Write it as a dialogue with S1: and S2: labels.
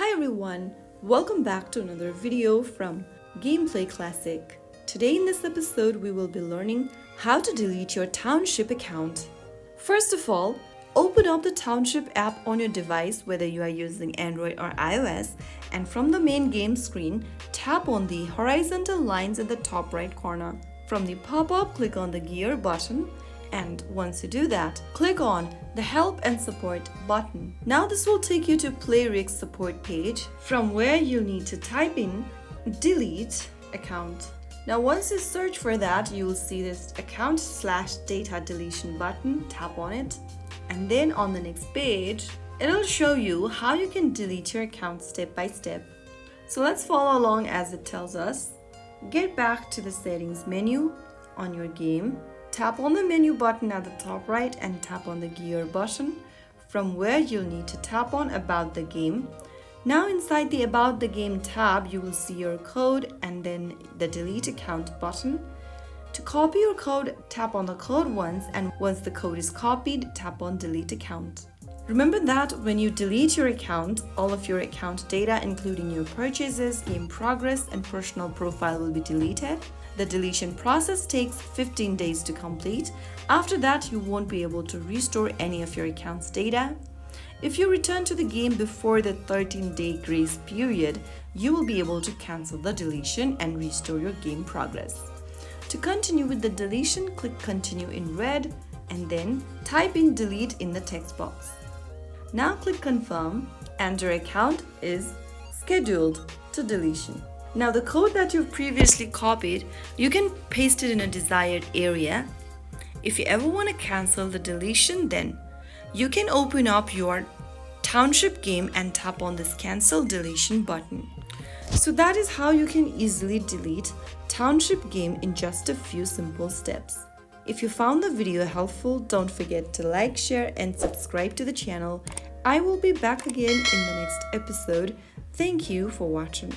S1: Hi everyone, welcome back to another video from Gameplay Classic. Today in this episode we will be learning how to delete your Township account. First of all, open up the Township app on your device whether you are using Android or iOS, and from the main game screen, tap on the horizontal lines in the top right corner. From the pop-up, click on the gear button, and once you do that, click on the Help and Support button. Now this will take you to PlayRig's support page, from where you'll need to type in delete account. Now once you search for that, you will see this account/data deletion button. Tap on it, and then on the next page, it'll show you how you can delete your account step by step. So let's follow along as it tells us. Get back to the settings menu on your game. Tap on the menu button at the top right and tap on the gear button, from where you'll need to tap on About the Game. Now inside the About the Game tab, you will see your code and then the Delete Account button. To copy your code, tap on the code once, and once the code is copied, tap on Delete Account. Remember that when you delete your account, all of your account data including your purchases, game progress, and personal profile will be deleted. The deletion process takes 15 days to complete. After that, you won't be able to restore any of your account's data. If you return to the game before the 13-day grace period, you will be able to cancel the deletion and restore your game progress. To continue with the deletion, click Continue in red and then type in Delete in the text box. Now click Confirm and your account is scheduled to deletion. Now the code that you've previously copied, you can paste it in a desired area. If you ever want to cancel the deletion, then you can open up your Township game and tap on this Cancel Deletion button. So that is how you can easily delete Township game in just a few simple steps. If you found the video helpful, don't forget to like, share, and subscribe to the channel. I will be back again in the next episode. Thank you for watching.